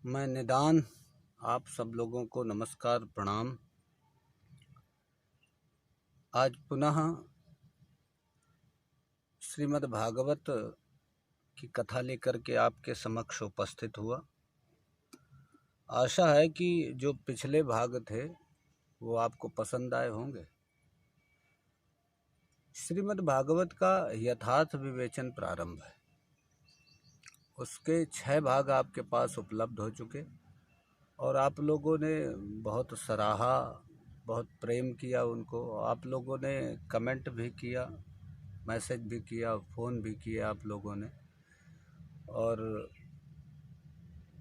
मैं निदान आप सब लोगों को नमस्कार प्रणाम। आज पुनः श्रीमद् भागवत की कथा लेकर के आपके समक्ष उपस्थित हुआ। आशा है कि जो पिछले भाग थे वो आपको पसंद आए होंगे। श्रीमद् भागवत का यथार्थ विवेचन प्रारंभ है। उसके 6 भाग आपके पास उपलब्ध हो चुके और आप लोगों ने बहुत सराहा, बहुत प्रेम किया उनको। आप लोगों ने कमेंट भी किया, मैसेज भी किया, फ़ोन भी किया आप लोगों ने, और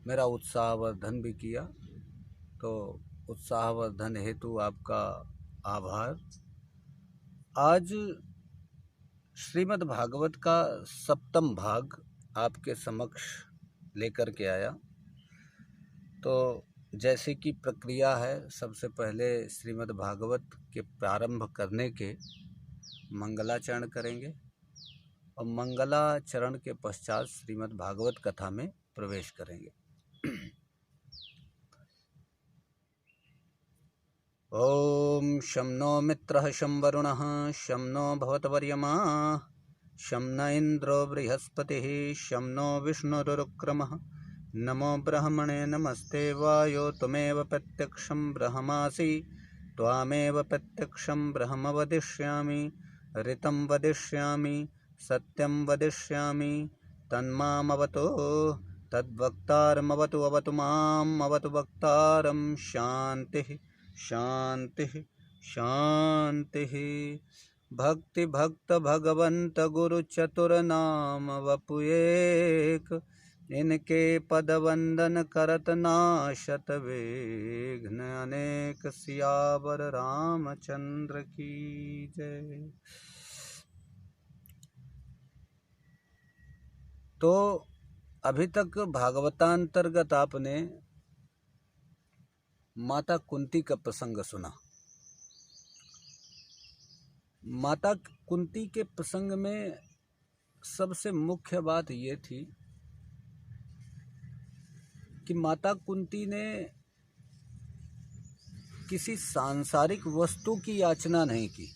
मेरा उत्साहवर्धन भी किया। तो उत्साहवर्धन हेतु आपका आभार। आज श्रीमद् भागवत का 7वां भाग आपके समक्ष लेकर के आया। तो जैसे कि प्रक्रिया है, सबसे पहले श्रीमद् भागवत के प्रारंभ करने के मंगलाचरण करेंगे और मंगलाचरण के पश्चात श्रीमद् भागवत कथा में प्रवेश करेंगे। ओम शं नो मित्रः शं वरुणः शं नो भवतवर्यमा शं न इंद्रो बृहस्पतिः शं नो विष्णुरुक्रमः। नमो ब्रह्मणे नमस्ते वायो त्वमेव प्रत्यक्षं ब्रह्मासि त्वामेव प्रत्यक्षं ब्रह्म वदिष्यामि ऋतं वदिष्यामि सत्यं वदिष्यामि तन्मामवतु तद्वक्तारमवतु अवतु माम् अवतु वक्तारं। शान्तिः शान्तिः शान्तिः। भक्ति भक्त भगवंत गुरु चतुर नाम वपुएक इनके पद वंदन करत नाशत विघ्न अनेक। सियावर रामचंद्र की जय। तो अभी तक भागवतांतर्गत आपने माता कुंती का प्रसंग सुना। माता कुंती के प्रसंग में सबसे मुख्य बात ये थी कि माता कुंती ने किसी सांसारिक वस्तु की याचना नहीं की,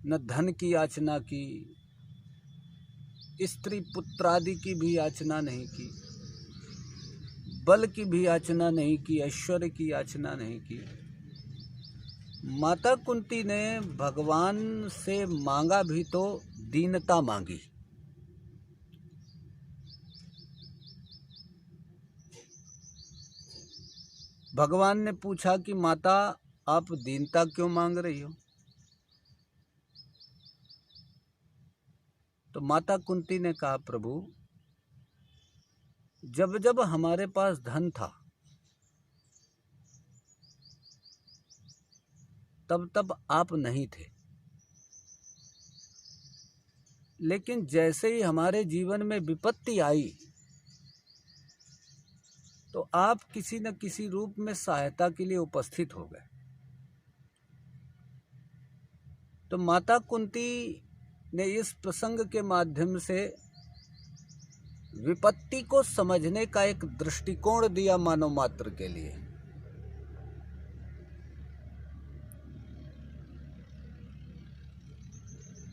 न धन की याचना की, स्त्री पुत्र आदि की भी याचना नहीं की, बल की भी याचना नहीं की, ऐश्वर्य की याचना नहीं की। माता कुंती ने भगवान से मांगा भी तो दीनता मांगी। भगवान ने पूछा कि माता आप दीनता क्यों मांग रही हो? तो माता कुंती ने कहा, प्रभु जब जब हमारे पास धन था तब तब आप नहीं थे, लेकिन जैसे ही हमारे जीवन में विपत्ति आई तो आप किसी न किसी रूप में सहायता के लिए उपस्थित हो गए। तो माता कुंती ने इस प्रसंग के माध्यम से विपत्ति को समझने का एक दृष्टिकोण दिया मानव मात्र के लिए।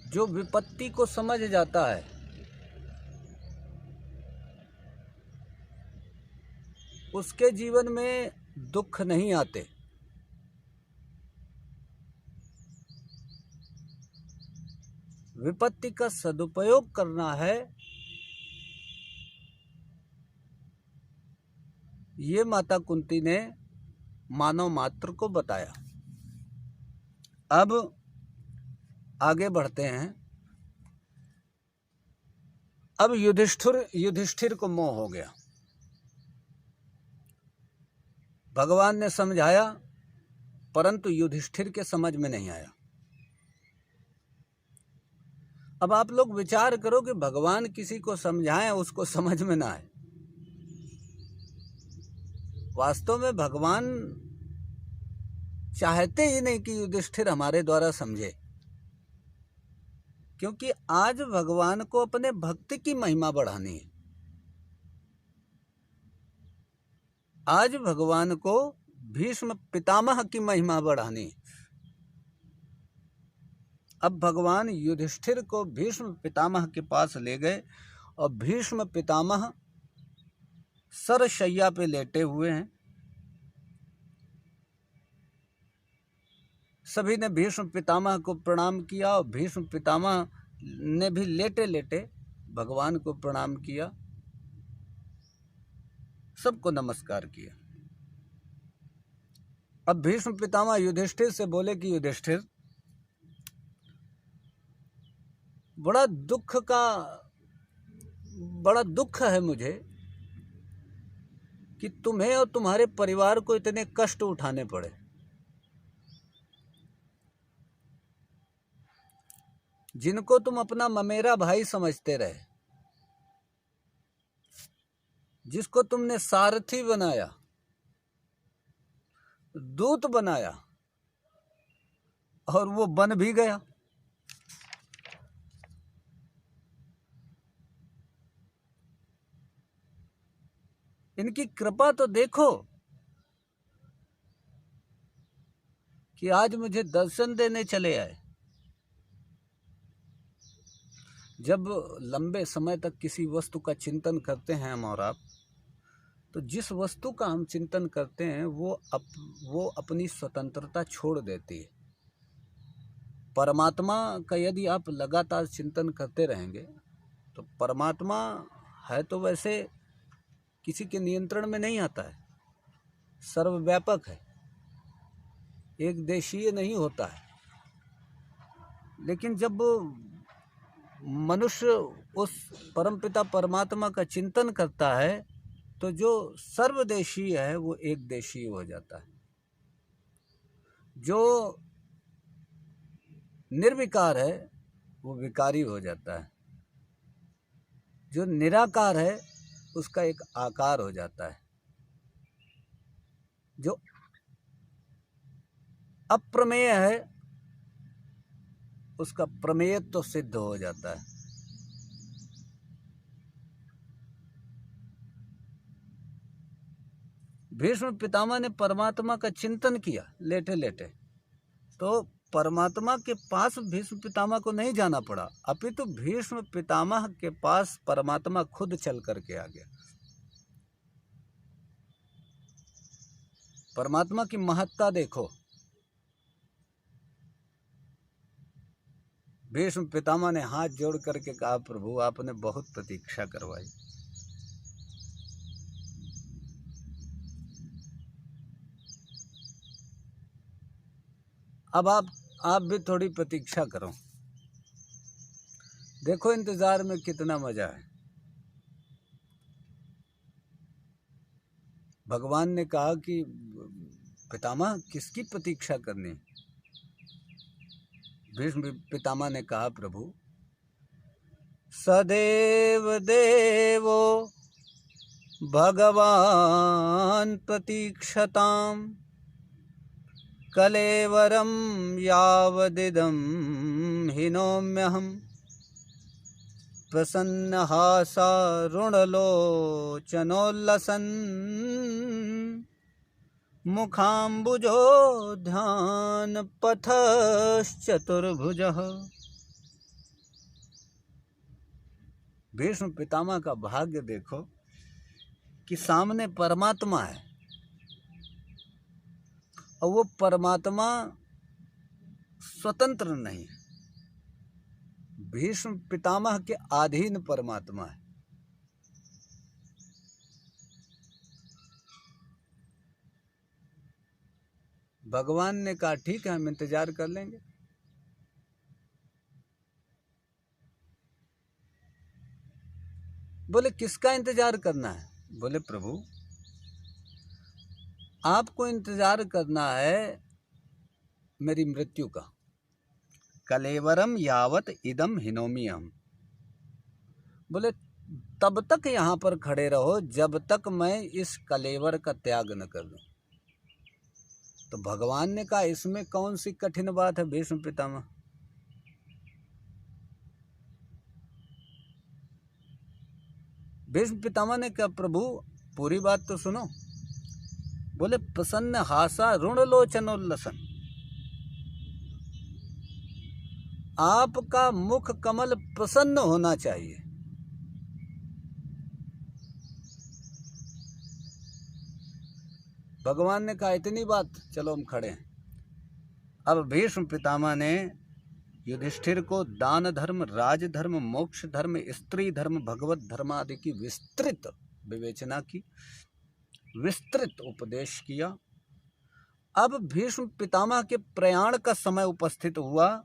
जो विपत्ति को समझ जाता है उसके जीवन में दुख नहीं आते। विपत्ति का सदुपयोग करना है, ये माता कुंती ने मानव मात्र को बताया। अब आगे बढ़ते हैं। अब युधिष्ठिर को मोह हो गया। भगवान ने समझाया परंतु युधिष्ठिर के समझ में नहीं आया। अब आप लोग विचार करो कि भगवान किसी को समझाएं उसको समझ में ना आए। वास्तव में भगवान चाहते ही नहीं कि युधिष्ठिर हमारे द्वारा समझे, क्योंकि आज भगवान को अपने भक्ति की महिमा बढ़ानी है। आज भगवान को भीष्म पितामह की महिमा बढ़ानी है। अब भगवान युधिष्ठिर को भीष्म पितामह के पास ले गए और भीष्म पितामह सरशैया पे लेटे हुए हैं। सभी ने भीष्म पितामह को प्रणाम किया और भीष्म पितामह ने भी लेटे लेटे भगवान को प्रणाम किया, सबको नमस्कार किया। अब भीष्म पितामह युधिष्ठिर से बोले कि युधिष्ठिर, बड़ा दुख है मुझे कि तुम्हें और तुम्हारे परिवार को इतने कष्ट उठाने पड़े। जिनको तुम अपना ममेरा भाई समझते रहे, जिसको तुमने सारथी बनाया, दूत बनाया, और वो बन भी गया। इनकी कृपा तो देखो कि आज मुझे दर्शन देने चले आए। जब लंबे समय तक किसी वस्तु का चिंतन करते हैं हम और आप, तो जिस वस्तु का हम चिंतन करते हैं वो अपनी स्वतंत्रता छोड़ देती है। परमात्मा का यदि आप लगातार चिंतन करते रहेंगे तो परमात्मा है तो वैसे किसी के नियंत्रण में नहीं आता है, सर्वव्यापक है, एक देशीय नहीं होता है। लेकिन जब मनुष्य उस परमपिता परमात्मा का चिंतन करता है तो जो सर्वदेशीय है वो एक देशीय हो जाता है। जो निर्विकार है वो विकारी हो जाता है। जो निराकार है उसका एक आकार हो जाता है। जो अप्रमेय है उसका प्रमेयत्व तो सिद्ध हो जाता है। भीष्म पितामह ने परमात्मा का चिंतन किया लेटे लेटे, तो परमात्मा के पास भीष्म पितामह को नहीं जाना पड़ा, अपितु भीष्म पितामह के पास परमात्मा खुद चल करके आ गया। परमात्मा की महत्ता देखो। भीष्म पितामह ने हाथ जोड़ करके कहा, प्रभु आपने बहुत प्रतीक्षा करवाई, अब आप भी थोड़ी प्रतीक्षा करो। देखो इंतजार में कितना मजा है। भगवान ने कहा कि पितामह किसकी प्रतीक्षा करनी? भीष्म पितामह ने कहा, प्रभु सदेव देवो भगवान प्रतीक्षताम कलेवरम यावदिदं हिनोम्यहम् प्रसन्नहासारुणलोचनोल्लसन् मुखाम्बुजो ध्यानपथश्चतुर्भुजः। भीष्म पितामह का भाग्य देखो कि सामने परमात्मा है और वो परमात्मा स्वतंत्र नहीं है, भीष्म पितामह के अधीन परमात्मा है। भगवान ने कहा ठीक है, हम इंतजार कर लेंगे। बोले किसका इंतजार करना है? बोले प्रभु आपको इंतजार करना है मेरी मृत्यु का। कलेवरम यावत इदम हिनोमियम। बोले तब तक यहाँ पर खड़े रहो जब तक मैं इस कलेवर का त्याग न कर दूं। तो भगवान ने कहा इसमें कौन सी कठिन बात है भीष्म पितामह? भीष्म पितामह ने कहा, प्रभु पूरी बात तो सुनो। बोले, प्रसन्न हासा ऋण लोचनोल्लसन, आपका मुख कमल प्रसन्न होना चाहिए। भगवान ने कहा, इतनी बात, चलो हम खड़े हैं। अब भीष्म पितामह ने युधिष्ठिर को दान धर्म, राज धर्म, मोक्ष धर्म, स्त्री धर्म, भगवत धर्म आदि की विस्तृत विवेचना की, विस्तृत उपदेश किया। अब भीष्म पितामह के प्रयाण का समय उपस्थित हुआ।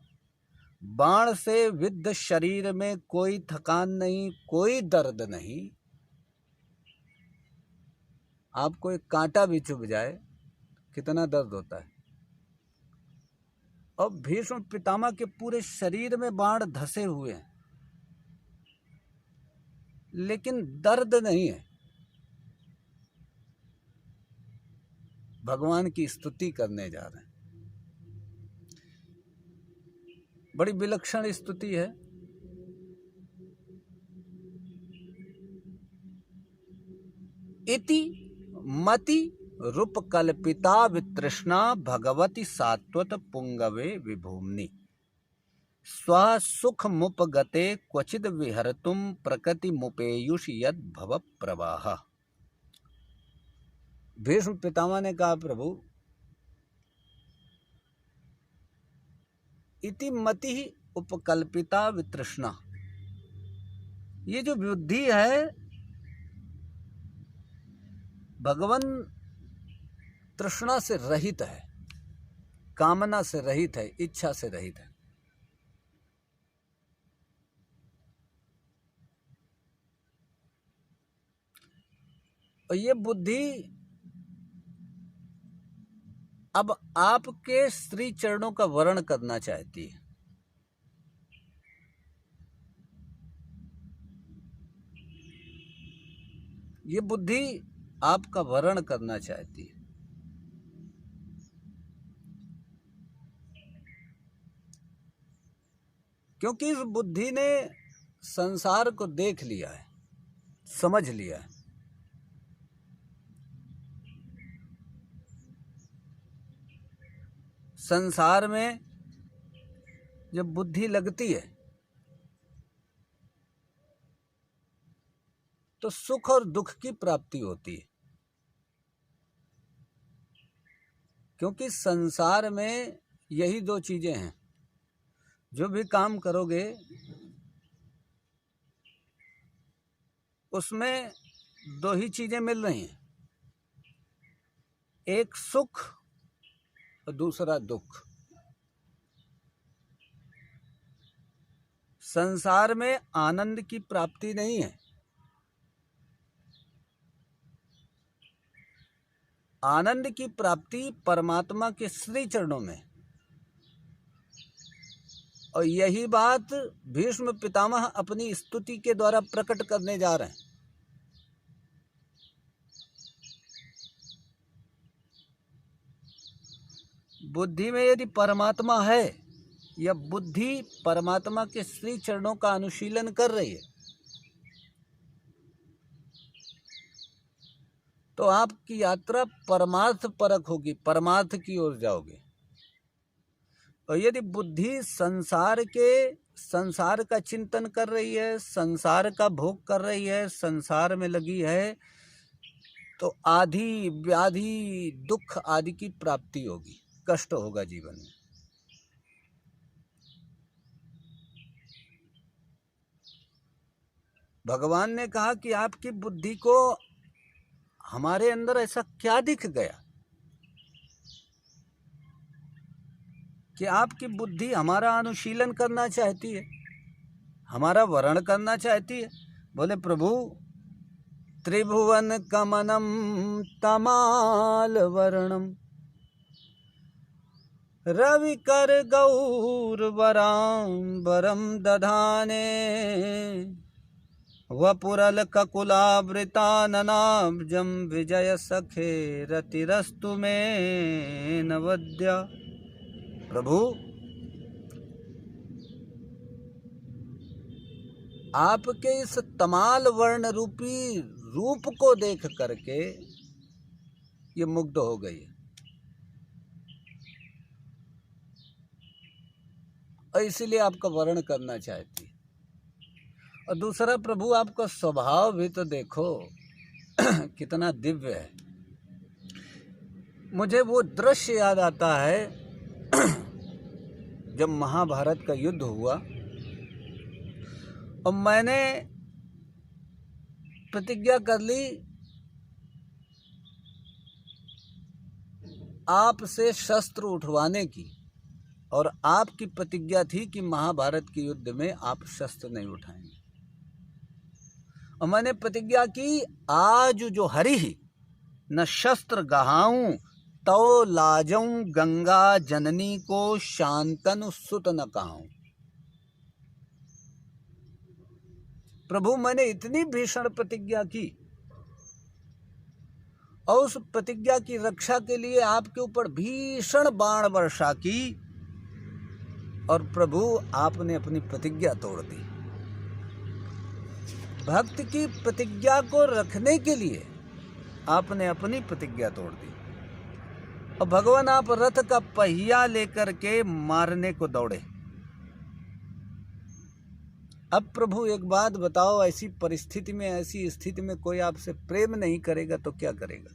बाण से विद्ध शरीर में कोई थकान नहीं, कोई दर्द नहीं। आपको एक कांटा भी चुभ जाए कितना दर्द होता है। अब भीष्म पितामह के पूरे शरीर में बाण धसे हुए हैं, लेकिन दर्द नहीं है। भगवान की स्तुति करने जा रहे हैं। बड़ी विलक्षण स्तुति है। इति मति रूप कल्पिता वितृष्णा भगवती सात्वत पुंगवे विभूम्नि स्वसुख मुपगते क्वचिद विहर्तुम प्रकृति मुपेयुष यद भव प्रवाह। भीष्म पितामह ने कहा, प्रभु इति मति उपकल्पिता वितृष्णा, ये जो बुद्धि है भगवान तृष्णा से रहित है, कामना से रहित है, इच्छा से रहित है। और ये बुद्धि अब आपके श्री चरणों का वर्ण करना चाहती है। ये बुद्धि आपका वर्ण करना चाहती है। क्योंकि इस बुद्धि ने संसार को देख लिया है, समझ लिया है। संसार में जब बुद्धि लगती है तो सुख और दुख की प्राप्ति होती है। क्योंकि संसार में यही दो चीजें हैं। जो भी काम करोगे उसमें दो ही चीजें मिल रही हैं, एक सुख और दूसरा दुख। संसार में आनंद की प्राप्ति नहीं है। आनंद की प्राप्ति परमात्मा के श्री चरणों में। और यही बात भीष्म पितामह अपनी स्तुति के द्वारा प्रकट करने जा रहे हैं। बुद्धि में यदि परमात्मा है, या बुद्धि परमात्मा के श्री चरणों का अनुशीलन कर रही है, तो आपकी यात्रा परमार्थ परक होगी, परमार्थ की ओर जाओगे। और यदि बुद्धि संसार का चिंतन कर रही है, संसार का भोग कर रही है, संसार में लगी है, तो आदि व्याधि दुख आदि की प्राप्ति होगी, कष्ट होगा जीवन में। भगवान ने कहा कि आपकी बुद्धि को हमारे अंदर ऐसा क्या दिख गया कि आपकी बुद्धि हमारा अनुशीलन करना चाहती है, हमारा वर्ण करना चाहती है। बोले, प्रभु त्रिभुवन कमनम तमाल वर्णम रविकर गौरवराम्बरम दधाने वपुरल ककुलावृताननाब्जं विजय सखे रतिरस्तु में नवद्या। प्रभु आपके इस तमाल वर्ण रूपी रूप को देख करके ये मुग्ध हो गई है, और इसीलिए आपका वर्ण करना चाहती है। और दूसरा, प्रभु आपका स्वभाव भी तो देखो कितना दिव्य है। मुझे वो दृश्य याद आता है जब महाभारत का युद्ध हुआ और मैंने प्रतिज्ञा कर ली आपसे शस्त्र उठवाने की, और आपकी प्रतिज्ञा थी कि महाभारत के युद्ध में आप शस्त्र नहीं उठाएंगे। और मैंने प्रतिज्ञा की, आज जो हरि न शस्त्र गहाऊं तो लाजऊं गंगा जननी को शांतनु सुत न कहूं। प्रभु, मैंने इतनी भीषण प्रतिज्ञा की और उस प्रतिज्ञा की रक्षा के लिए आपके ऊपर भीषण बाण वर्षा की, और प्रभु आपने अपनी प्रतिज्ञा तोड़ दी। भक्त की प्रतिज्ञा को रखने के लिए आपने अपनी प्रतिज्ञा तोड़ दी, और भगवान आप रथ का पहिया लेकर के मारने को दौड़े। अब प्रभु एक बात बताओ, ऐसी परिस्थिति में, ऐसी स्थिति में कोई आपसे प्रेम नहीं करेगा तो क्या करेगा?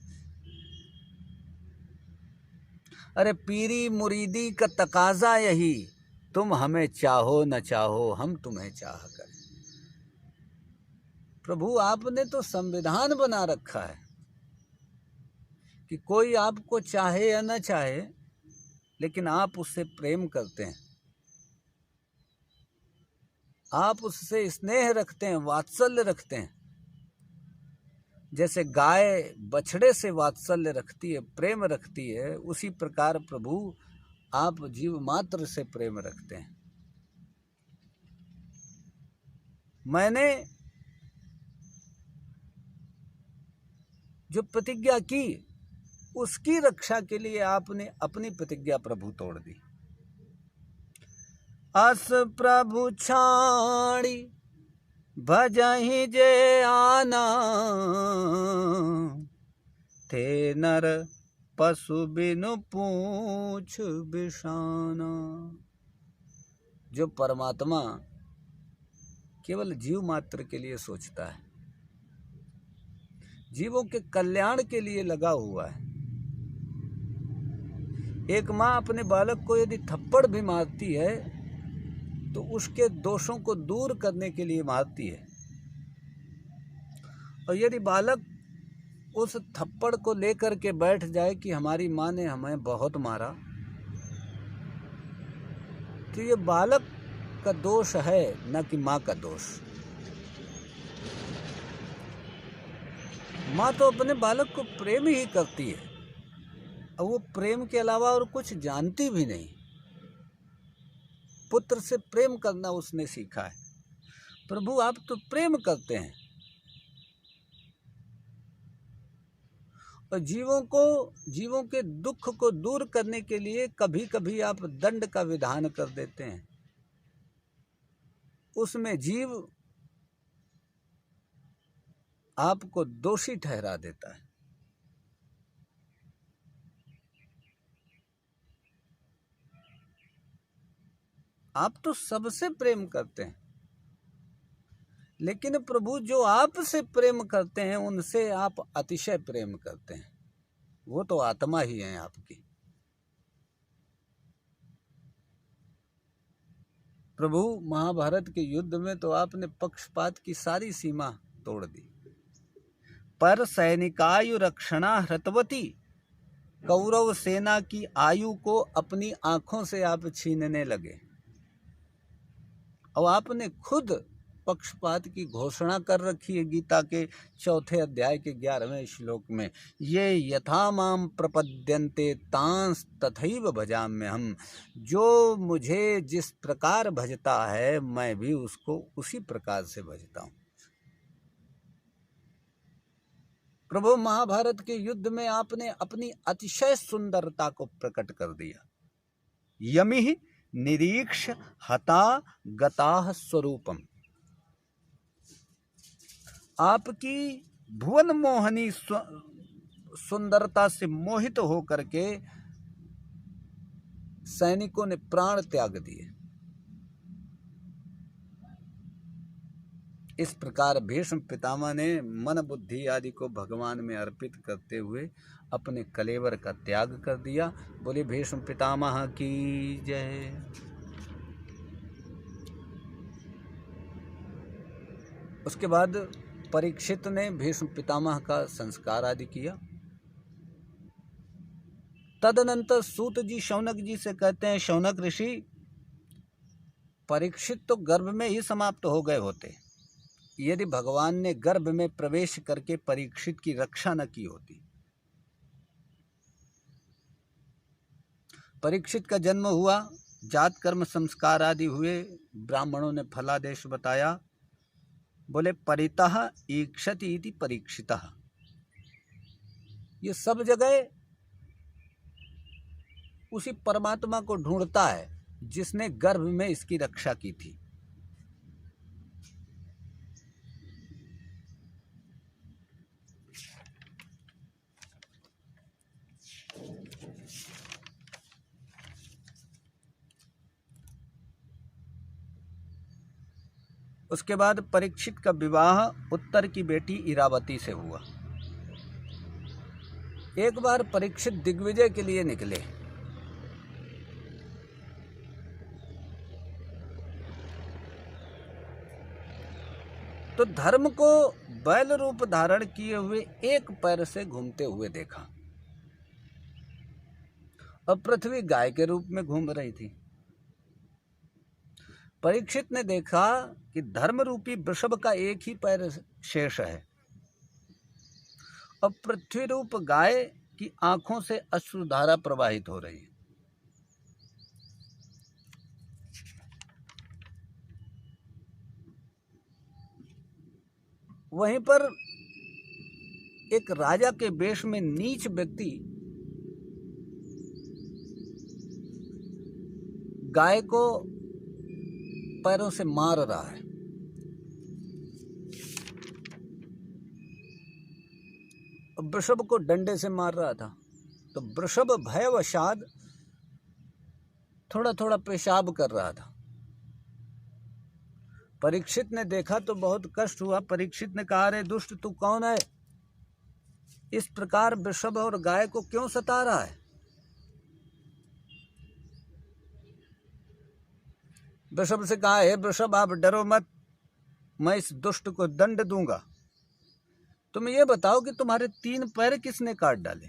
अरे पीरी मुरीदी का तकाजा यही, तुम हमें चाहो न चाहो हम तुम्हें चाह करें। प्रभु, आपने तो संविधान बना रखा है कि कोई आपको चाहे या न चाहे, लेकिन आप उससे प्रेम करते हैं, आप उससे स्नेह रखते हैं, वात्सल्य रखते हैं। जैसे गाय बछड़े से वात्सल्य रखती है, प्रेम रखती है, उसी प्रकार प्रभु आप जीव मात्र से प्रेम रखते हैं। मैंने जो प्रतिज्ञा की उसकी रक्षा के लिए आपने अपनी प्रतिज्ञा प्रभु तोड़ दी। अस प्रभु छाड़ी भजहि जे आना, थे नर पशु बिनु पूछ बिषाना। जो परमात्मा केवल जीव मात्र के लिए सोचता है, जीवों के कल्याण के लिए लगा हुआ है। एक माँ अपने बालक को यदि थप्पड़ भी मारती है तो उसके दोषों को दूर करने के लिए मारती है, और यदि बालक उस थप्पड़ को लेकर के बैठ जाए कि हमारी माँ ने हमें बहुत मारा, तो ये बालक का दोष है, न कि माँ का दोष। माँ तो अपने बालक को प्रेम ही करती है, और वो प्रेम के अलावा और कुछ जानती भी नहीं। पुत्र से प्रेम करना उसने सीखा है। प्रभु, आप तो प्रेम करते हैं, और जीवों के दुख को दूर करने के लिए कभी कभी आप दंड का विधान कर देते हैं। उसमें जीव आपको दोषी ठहरा देता है। आप तो सबसे प्रेम करते हैं, लेकिन प्रभु जो आपसे प्रेम करते हैं उनसे आप अतिशय प्रेम करते हैं। वो तो आत्मा ही है आपकी। प्रभु, महाभारत के युद्ध में तो आपने पक्षपात की सारी सीमा तोड़ दी। पर सैनिकायु रक्षणा हृतवती, कौरव सेना की आयु को अपनी आंखों से आप छीनने लगे, और आपने खुद पक्षपात की घोषणा कर रखी है गीता के 4 अध्याय के 11वें श्लोक में। ये यथा माम प्रपद्यन्ते तांस तथैव भजाम्यहम्। जो मुझे जिस प्रकार भजता है मैं भी उसको उसी प्रकार से भजता हूँ। प्रभु, महाभारत के युद्ध में आपने अपनी अतिशय सुंदरता को प्रकट कर दिया। यमिः निरीक्ष हता गताः स्वरूपम। आपकी भुवन मोहनी सुंदरता से मोहित होकर के सैनिकों ने प्राण त्याग दिए। इस प्रकार भीष्म पितामह ने मन बुद्धि आदि को भगवान में अर्पित करते हुए अपने कलेवर का त्याग कर दिया। बोले भीष्म पितामह की जय। उसके बाद परीक्षित ने भीष्म पितामह का संस्कार आदि किया। तदनंतर सूत जी शौनक जी से कहते हैं, शौनक ऋषि, परीक्षित तो गर्भ में ही समाप्त हो गए होते यदि भगवान ने गर्भ में प्रवेश करके परीक्षित की रक्षा न की होती। परीक्षित का जन्म हुआ, जात कर्म संस्कार आदि हुए, ब्राह्मणों ने फलादेश बताया। बोले परितः ईक्षति इति परीक्षितः। ये सब जगह उसी परमात्मा को ढूंढता है जिसने गर्भ में इसकी रक्षा की थी। उसके बाद परीक्षित का विवाह उत्तर की बेटी इरावती से हुआ। एक बार परीक्षित दिग्विजय के लिए निकले। तो धर्म को बैल रूप धारण किए हुए एक पैर से घूमते हुए देखा और पृथ्वी गाय के रूप में घूम रही थी। परीक्षित ने देखा कि धर्म रूपी वृषभ का एक ही पैर शेष है और पृथ्वी रूप गाय की आंखों से अश्रुधारा प्रवाहित हो रही है। वहीं पर एक राजा के वेश में नीच व्यक्ति गाय को पैरों से मार रहा है। वृषभ को डंडे से मार रहा था। तो वृषभ भयवशात थोड़ा थोड़ा पेशाब कर रहा था। परीक्षित ने देखा तो बहुत कष्ट हुआ। परीक्षित ने कहा, अरे दुष्ट, तू कौन है? इस प्रकार वृषभ और गाय को क्यों सता रहा है? वृषभ से कहा, हे वृषभ, आप डरो मत, मैं इस दुष्ट को दंड दूंगा। तुम ये बताओ कि तुम्हारे 3 पैर किसने काट डाले?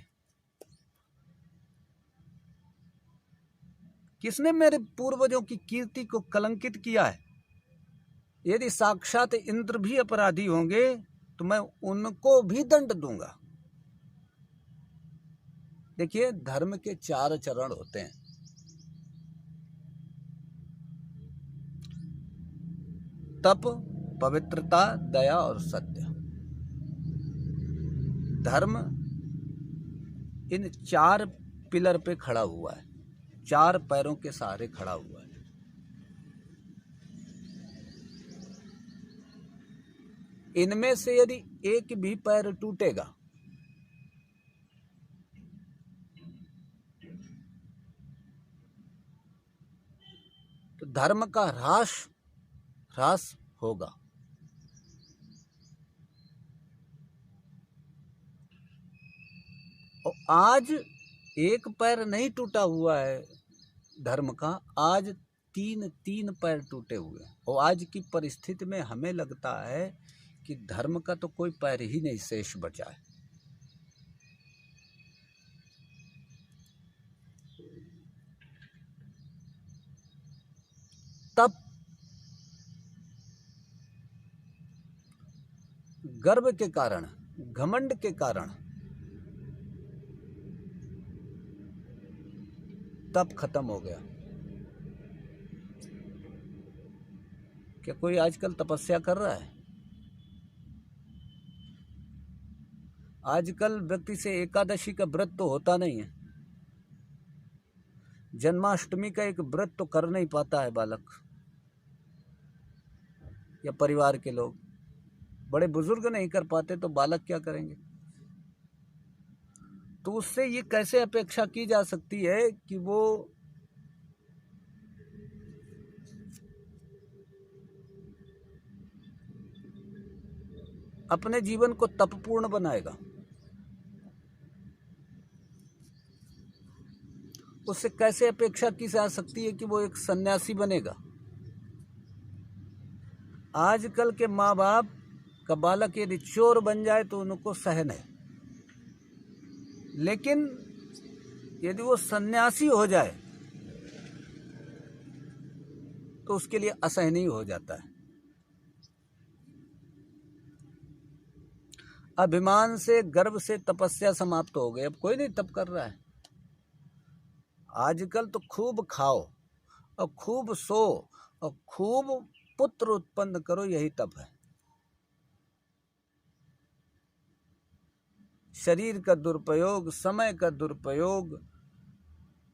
किसने मेरे पूर्वजों की कीर्ति को कलंकित किया है? यदि साक्षात इंद्र भी अपराधी होंगे तो मैं उनको भी दंड दूंगा। देखिए, धर्म के 4 चरण होते हैं। तप, पवित्रता, दया और सत्य। धर्म इन 4 पिलर पे खड़ा हुआ है, 4 पैरों के सहारे खड़ा हुआ है। इनमें से यदि एक भी पैर टूटेगा तो धर्म का ह्रास होगा। और आज एक पैर नहीं टूटा हुआ है धर्म का, आज 3 पैर टूटे हुए हैं। और आज की परिस्थिति में हमें लगता है कि धर्म का तो कोई पैर ही नहीं शेष बचा है। तब गर्व के कारण, घमंड के कारण तप खत्म हो गया। क्या कोई आजकल तपस्या कर रहा है? आजकल व्यक्ति से एकादशी का व्रत तो होता नहीं है, जन्माष्टमी का एक व्रत तो कर नहीं पाता है बालक या परिवार के लोग। बड़े बुजुर्ग नहीं कर पाते तो बालक क्या करेंगे? तो उससे ये कैसे अपेक्षा की जा सकती है कि वो अपने जीवन को तपपूर्ण बनाएगा? उससे कैसे अपेक्षा की जा सकती है कि वो एक सन्यासी बनेगा? आजकल के माँ बाप का बालक यदि चोर बन जाए तो उनको सहन है, लेकिन यदि वो सन्यासी हो जाए तो उसके लिए असहनीय हो जाता है। अभिमान से, गर्व से तपस्या समाप्त हो गई। अब कोई नहीं तप कर रहा है। आजकल तो खूब खाओ और खूब सो और खूब पुत्र उत्पन्न करो, यही तप है। शरीर का दुरुपयोग, समय का दुरुपयोग,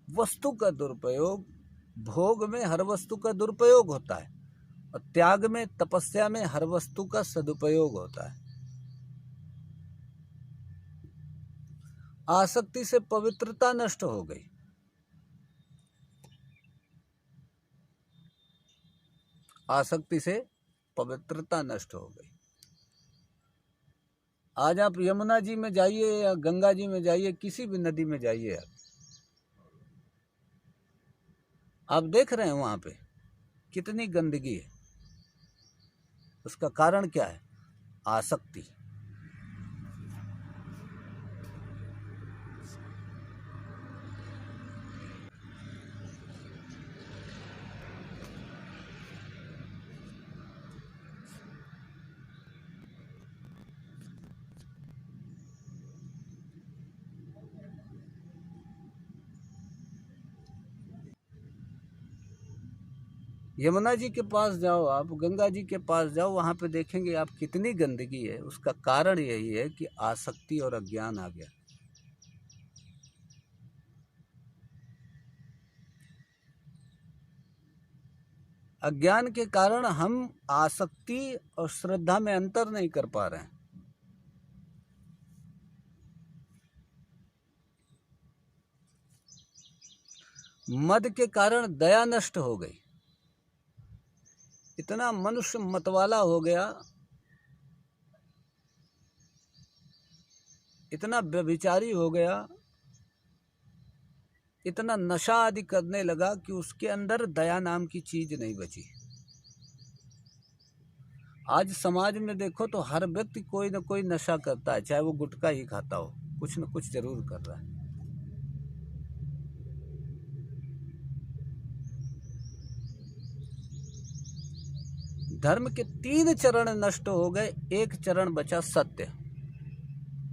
वस्तु का दुरुपयोग, भोग में हर वस्तु का दुरुपयोग होता है और त्याग में, तपस्या में हर वस्तु का सदुपयोग होता है। आसक्ति से पवित्रता नष्ट हो गई। आसक्ति से पवित्रता नष्ट हो गई। आज आप यमुना जी में जाइए या गंगा जी में जाइए, किसी भी नदी में जाइए, आप देख रहे हैं वहां पे कितनी गंदगी है। उसका कारण क्या है? आसक्ति। यमुना जी के पास जाओ, आप गंगा जी के पास जाओ, वहां पे देखेंगे आप कितनी गंदगी है। उसका कारण यही है कि आसक्ति और अज्ञान आ गया। अज्ञान के कारण हम आसक्ति और श्रद्धा में अंतर नहीं कर पा रहे हैं। मद के कारण दया नष्ट हो गई। इतना मनुष्य मतवाला हो गया, इतना व्यभिचारी हो गया, इतना नशा आदि करने लगा कि उसके अंदर दया नाम की चीज नहीं बची। आज समाज में देखो तो हर व्यक्ति कोई ना कोई नशा करता है, चाहे वो गुटखा ही खाता हो, कुछ न कुछ जरूर कर रहा है। धर्म के 3 चरण नष्ट हो गए, एक चरण बचा सत्य।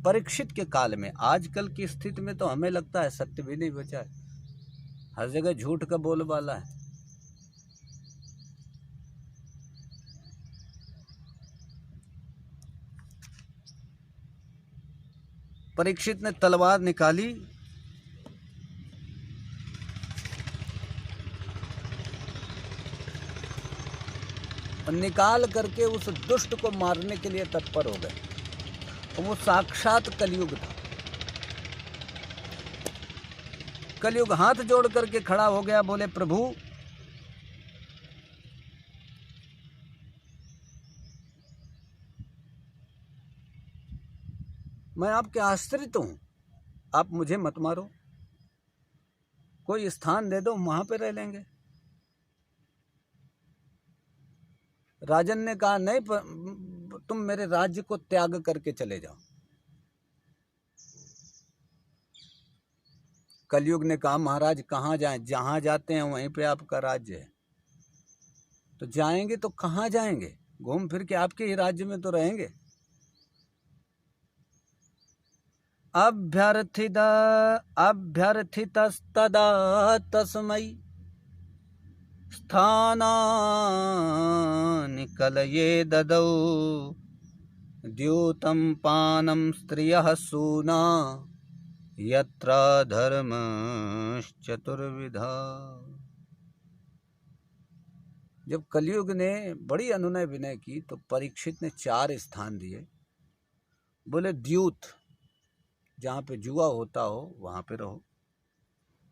परीक्षित के काल में, आजकल की स्थिति में तो हमें लगता है सत्य भी नहीं बचा है, हर जगह झूठ का बोलबाला है। परीक्षित ने तलवार निकाली और निकाल करके उस दुष्ट को मारने के लिए तत्पर हो गए। और वो साक्षात कलयुग था। कलयुग हाथ जोड़ करके खड़ा हो गया, बोले प्रभु मैं आपके आश्रित हूं, आप मुझे मत मारो, कोई स्थान दे दो, वहां पे रह लेंगे। राजन ने कहा नहीं, तुम मेरे राज्य को त्याग करके चले जाओ। कलयुग ने कहा महाराज कहाँ जाएं, जहां जाते हैं वहीं पे आपका राज्य है, तो जाएंगे तो कहाँ जाएंगे, घूम फिर के आपके ही राज्य में तो रहेंगे। अभ्यर्थितस्तदा तस्मै स्थानानि कलये ददौ द्यूतं पानं स्त्रियः सूना यत्र धर्मश्चतुर्विधा। जब कलयुग ने बड़ी अनुनय विनय की तो परीक्षित ने 4 स्थान दिए। बोले द्यूत, जहाँ पे जुआ होता हो वहाँ पे रहो।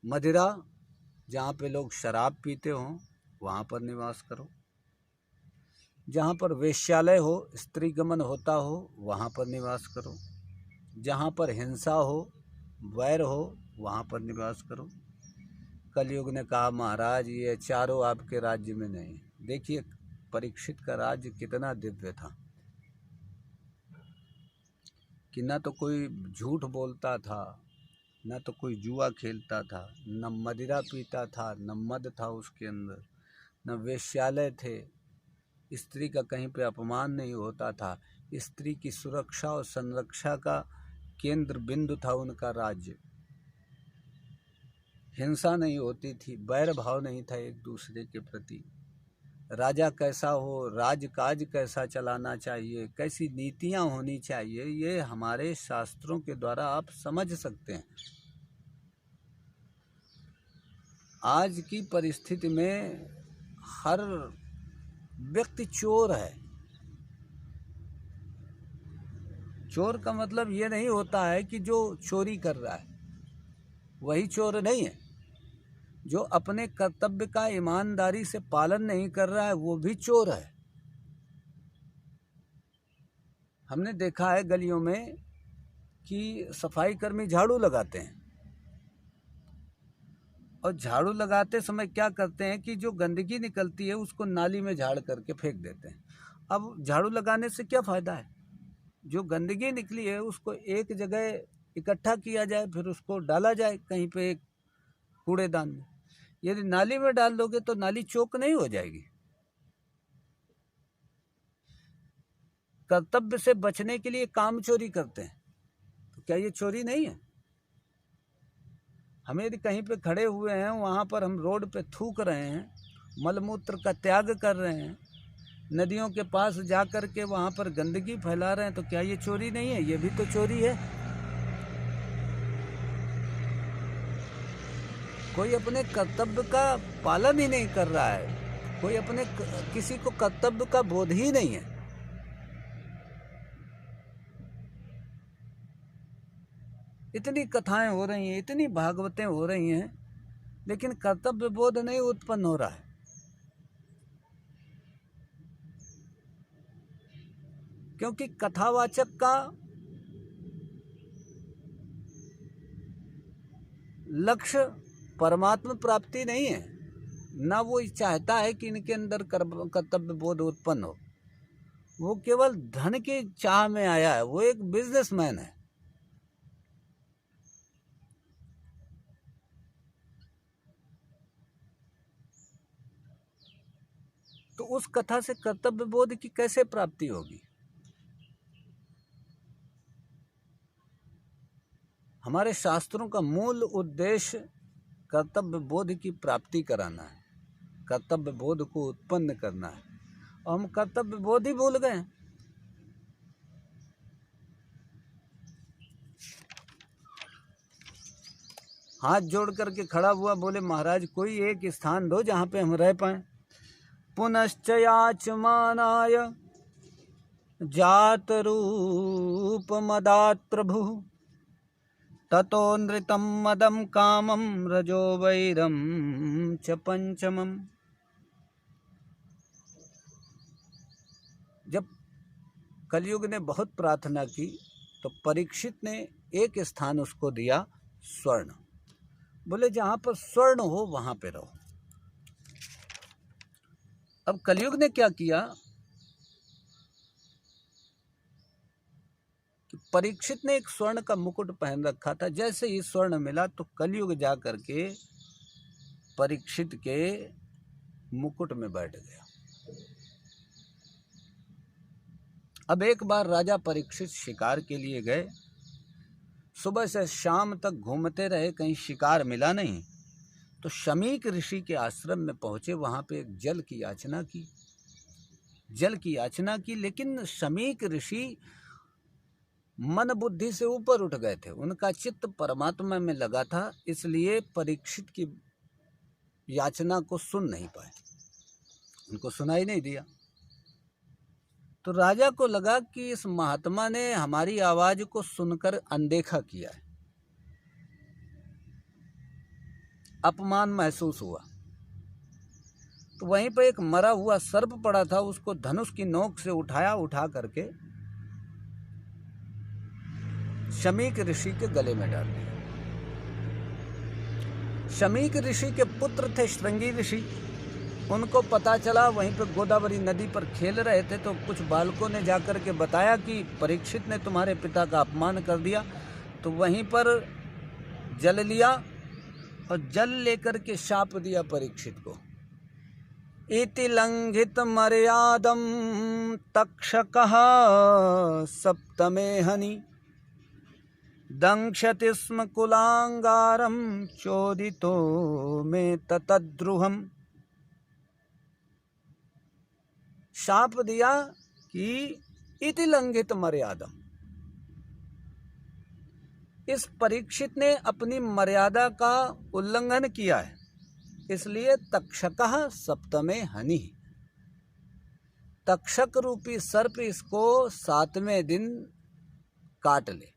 मदिरा, जहाँ पे लोग शराब पीते हों वहाँ पर निवास करो। जहाँ पर वेश्यालय हो, स्त्री गमन होता हो वहाँ पर निवास करो। जहाँ पर हिंसा हो, वैर हो वहाँ पर निवास करो। कलयुग ने कहा महाराज ये चारों आपके राज्य में नहीं। देखिए परीक्षित का राज्य कितना दिव्य था कि न तो कोई झूठ बोलता था, न तो कोई जुआ खेलता था, न मदिरा पीता था, न मद था उसके अंदर, न वेश्यालय थे, स्त्री का कहीं पे अपमान नहीं होता था। स्त्री की सुरक्षा और संरक्षा का केंद्र बिंदु था उनका राज्य। हिंसा नहीं होती थी, बैर भाव नहीं था एक दूसरे के प्रति। राजा कैसा हो, राजकाज कैसा चलाना चाहिए, कैसी नीतियां होनी चाहिए, ये हमारे शास्त्रों के द्वारा आप समझ सकते हैं। आज की परिस्थिति में हर व्यक्ति चोर है। चोर का मतलब ये नहीं होता है कि जो चोरी कर रहा है वही चोर नहीं है। जो अपने कर्तव्य का ईमानदारी से पालन नहीं कर रहा है वो भी चोर है। हमने देखा है गलियों में कि सफाई कर्मी झाड़ू लगाते हैं और झाड़ू लगाते समय क्या करते हैं कि जो गंदगी निकलती है उसको नाली में झाड़ करके फेंक देते हैं। अब झाड़ू लगाने से क्या फ़ायदा है? जो गंदगी निकली है उसको एक जगह इकट्ठा किया जाए, फिर उसको डाला जाए कहीं पे एक कूड़ेदान में। यदि नाली में डाल दोगे तो नाली चौक नहीं हो जाएगी। कर्तव्य से बचने के लिए काम चोरी करते हैं, तो क्या ये चोरी नहीं है? हम यदि कहीं पे खड़े हुए हैं, वहाँ पर हम रोड पे थूक रहे हैं, मलमूत्र का त्याग कर रहे हैं, नदियों के पास जा कर के वहाँ पर गंदगी फैला रहे हैं, तो क्या ये चोरी नहीं है? ये भी तो चोरी है। कोई अपने कर्तव्य का पालन ही नहीं कर रहा है, कोई अपने किसी को कर्तव्य का बोध ही नहीं है। इतनी कथाएं हो रही हैं, इतनी भागवतें हो रही हैं, लेकिन कर्तव्य बोध नहीं उत्पन्न हो रहा है। क्योंकि कथावाचक का लक्ष्य परमात्मा प्राप्ति नहीं है, ना वो चाहता है कि इनके अंदर कर्तव्य बोध उत्पन्न हो। वो केवल धन की चाह में आया है, वो एक बिजनेसमैन है। तो उस कथा से कर्तव्य बोध की कैसे प्राप्ति होगी? हमारे शास्त्रों का मूल उद्देश्य कर्तव्य बोध की प्राप्ति कराना है, कर्तव्य बोध को उत्पन्न करना है, और हम कर्तव्य बोध ही भूल गए। हाथ जोड़ करके खड़ा हुआ, बोले महाराज कोई एक स्थान दो जहाँ पे हम रह पाएं। पुनश्च याचमानाय जात रूप मदात् प्रभु ततो नृतं मदं कामं रजो वैरं च पंचमम्। जब कलयुग ने बहुत प्रार्थना की तो परीक्षित ने एक स्थान उसको दिया, स्वर्ण। बोले जहाँ पर स्वर्ण हो वहाँ पे रहो। अब कलयुग ने क्या किया कि परीक्षित ने एक स्वर्ण का मुकुट पहन रखा था। जैसे ही स्वर्ण मिला तो कलयुग जा करके परीक्षित के मुकुट में बैठ गया। अब एक बार राजा परीक्षित शिकार के लिए गए, सुबह से शाम तक घूमते रहे, कहीं शिकार मिला नहीं। तो शमीक ऋषि के आश्रम में पहुंचे, वहां पे एक जल की याचना की, लेकिन शमीक ऋषि मन बुद्धि से ऊपर उठ गए थे, उनका चित्त परमात्मा में लगा था, इसलिए परीक्षित की याचना को सुन नहीं पाए। उनको सुनाई नहीं दिया। तो राजा को लगा कि इस महात्मा ने हमारी आवाज को सुनकर अनदेखा किया है, अपमान महसूस हुआ। तो वहीं पर एक मरा हुआ सर्प पड़ा था, उसको धनुष की नोक से उठाया, उठा करके शमीक ऋषि के गले में डाल दिया। शमीक ऋषि के पुत्र थे श्रृंगी ऋषि, उनको पता चला, वहीं पर गोदावरी नदी पर खेल रहे थे, तो कुछ बालकों ने जाकर के बताया कि परीक्षित ने तुम्हारे पिता का अपमान कर दिया। तो वहीं पर जल लिया और जल लेकर के शाप दिया परीक्षित को। इति लंघित मर्यादम तक्षकः सप्तमे हनि दंक्षति स्म कुलांगारम चोदितो में ततद्रुहम। शाप दिया कि इति लंघित मर्यादम, इस परीक्षित ने अपनी मर्यादा का उल्लंघन किया है, इसलिए तक्षकः सप्तमे हनि, तक्षक रूपी सर्प इसको 7वें दिन काट ले,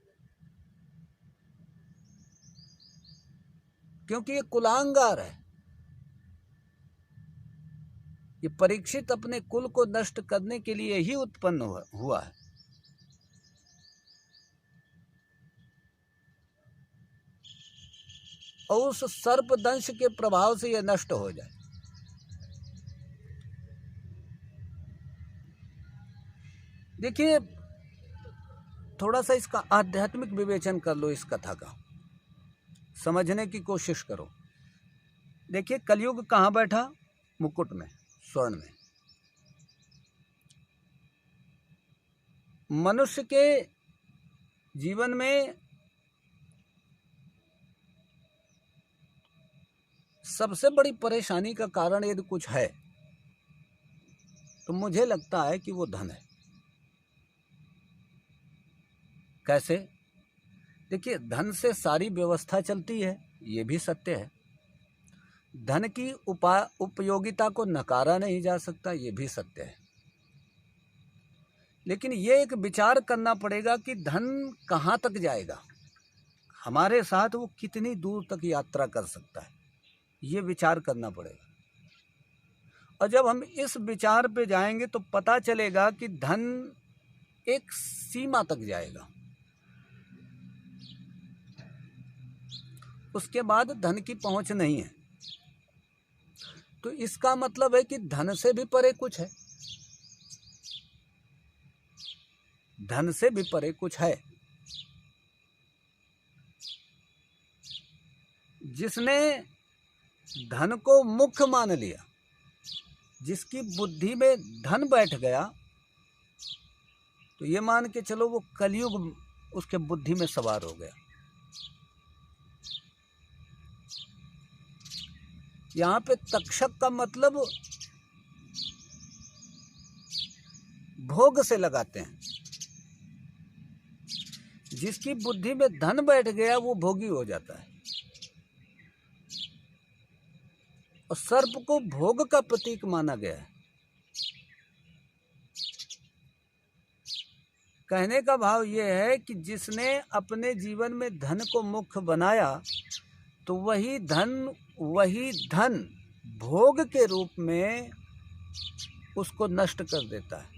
क्योंकि ये कुलांगार है। ये परीक्षित अपने कुल को नष्ट करने के लिए ही उत्पन्न हुआ है। और उस सर्प दंश के प्रभाव से यह नष्ट हो जाए। देखिए, थोड़ा सा इसका आध्यात्मिक विवेचन कर लो, इस कथा का समझने की कोशिश करो। देखिए, कलयुग कहाँ बैठा? मुकुट में, स्वर्ण में। मनुष्य के जीवन में सबसे बड़ी परेशानी का कारण यदि कुछ है तो मुझे लगता है कि वो धन है। कैसे? देखिए, धन से सारी व्यवस्था चलती है, ये भी सत्य है। धन की उपयोगिता को नकारा नहीं जा सकता, ये भी सत्य है। लेकिन ये एक विचार करना पड़ेगा कि धन कहाँ तक जाएगा, हमारे साथ वो कितनी दूर तक यात्रा कर सकता है, ये विचार करना पड़ेगा। और जब हम इस विचार पे जाएंगे तो पता चलेगा कि धन एक सीमा तक जाएगा, उसके बाद धन की पहुंच नहीं है। तो इसका मतलब है कि धन से भी परे कुछ है, धन से भी परे कुछ है। जिसने धन को मुख्य मान लिया, जिसकी बुद्धि में धन बैठ गया, तो ये मान के चलो वो कलयुग उसके बुद्धि में सवार हो गया। यहाँ पे तक्षक का मतलब भोग से लगाते हैं। जिसकी बुद्धि में धन बैठ गया वो भोगी हो जाता है। और सर्प को भोग का प्रतीक माना गया है। कहने का भाव ये है कि जिसने अपने जीवन में धन को मुख्य बनाया, तो वही धन भोग के रूप में उसको नष्ट कर देता है।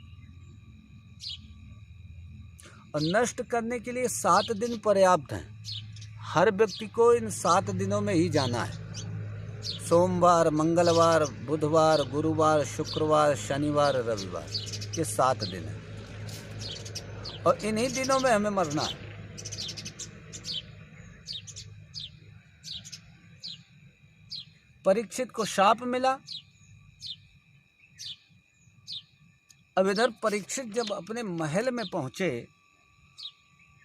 और नष्ट करने के लिए 7 दिन पर्याप्त हैं। हर व्यक्ति को इन 7 दिनों में ही जाना है। सोमवार, मंगलवार, बुधवार, गुरुवार, शुक्रवार, शनिवार, रविवार, ये 7 दिन हैं। और इन्हीं दिनों में हमें मरना है। परीक्षित को शाप मिला। अब इधर परीक्षित जब अपने महल में पहुंचे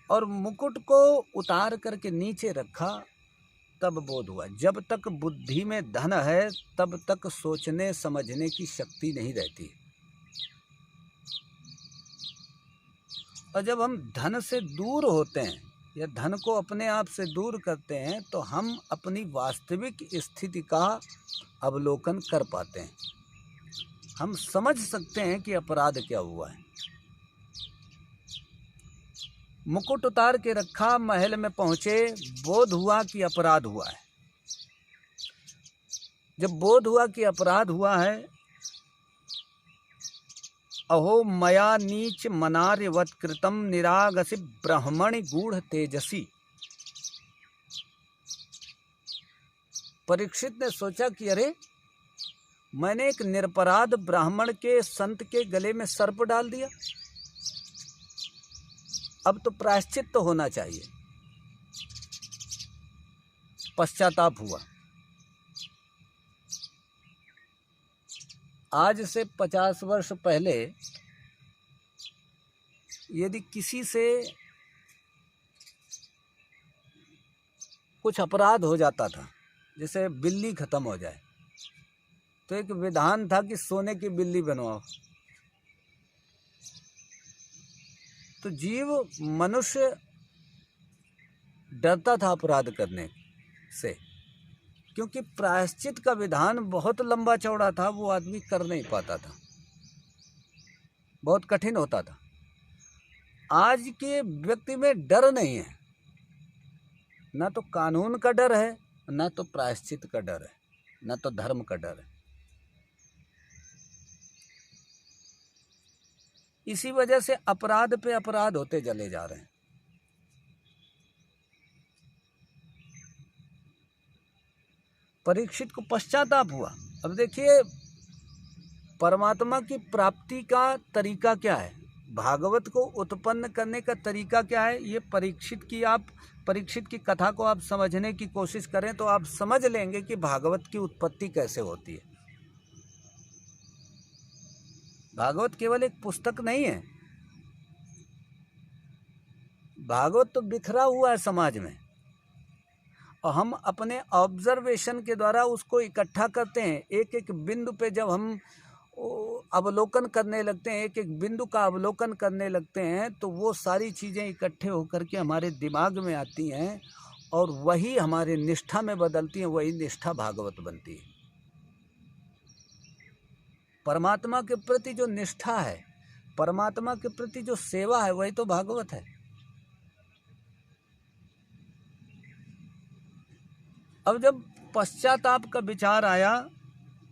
और मुकुट को उतार करके नीचे रखा, तब बोध हुआ। जब तक बुद्धि में धन है तब तक सोचने समझने की शक्ति नहीं रहती। और जब हम धन से दूर होते हैं या धन को अपने आप से दूर करते हैं, तो हम अपनी वास्तविक स्थिति का अवलोकन कर पाते हैं। हम समझ सकते हैं कि अपराध क्या हुआ है। मुकुट उतार के रखा, महल में पहुंचे, बोध हुआ कि अपराध हुआ है। जब बोध हुआ कि अपराध हुआ है, अहो मया नीच मनार्यवत कृतम निरागसि ब्रह्मणि गूढ़ तेजसी। परीक्षित ने सोचा कि अरे, मैंने एक निरपराध ब्राह्मण के, संत के गले में सर्प डाल दिया, अब तो प्रायश्चित तो होना चाहिए। पश्चाताप हुआ। आज से 50 वर्ष पहले यदि किसी से कुछ अपराध हो जाता था, जैसे बिल्ली खत्म हो जाए, तो एक विधान था कि सोने की बिल्ली बनवाओ। तो जीव, मनुष्य डरता था अपराध करने से, क्योंकि प्रायश्चित का विधान बहुत लंबा चौड़ा था, वो आदमी कर नहीं पाता था, बहुत कठिन होता था। आज के व्यक्ति में डर नहीं है, ना तो कानून का डर है, ना तो प्रायश्चित का डर है, ना तो धर्म का डर है। इसी वजह से अपराध पे अपराध होते चले जा रहे हैं। परीक्षित को पश्चाताप हुआ। अब देखिए, परमात्मा की प्राप्ति का तरीका क्या है, भागवत को उत्पन्न करने का तरीका क्या है, ये परीक्षित की कथा को आप समझने की कोशिश करें तो आप समझ लेंगे कि भागवत की उत्पत्ति कैसे होती है। भागवत केवल एक पुस्तक नहीं है, भागवत तो बिखरा हुआ है समाज में, और हम अपने ऑब्जर्वेशन के द्वारा उसको इकट्ठा करते हैं। एक एक बिंदु पे जब हम अवलोकन करने लगते हैं, एक एक बिंदु का अवलोकन करने लगते हैं, तो वो सारी चीज़ें इकट्ठे होकर के हमारे दिमाग में आती हैं और वही हमारे निष्ठा में बदलती हैं, वही निष्ठा भागवत बनती है। परमात्मा के प्रति जो निष्ठा है, परमात्मा के प्रति जो सेवा है, वही तो भागवत है। अब जब पश्चाताप का विचार आया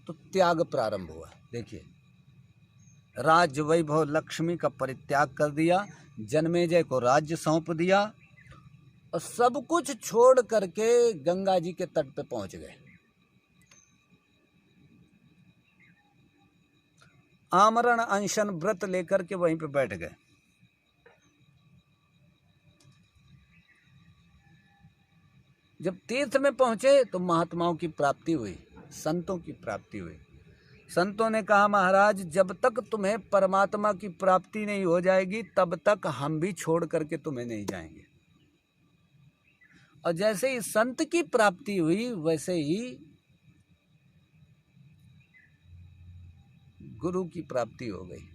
तो त्याग प्रारंभ हुआ। देखिए, राज्य वैभव लक्ष्मी का परित्याग कर दिया, जन्मेजय को राज्य सौंप दिया और सब कुछ छोड़ करके गंगा जी के तट पे पहुंच गए। आमरण अनशन व्रत लेकर के वहीं पे बैठ गए। जब तीर्थ में पहुंचे तो महात्माओं की प्राप्ति हुई, संतों की प्राप्ति हुई। संतों ने कहा, महाराज, जब तक तुम्हें परमात्मा की प्राप्ति नहीं हो जाएगी तब तक हम भी छोड़ करके तुम्हें नहीं जाएंगे। और जैसे ही संत की प्राप्ति हुई, वैसे ही गुरु की प्राप्ति हो गई।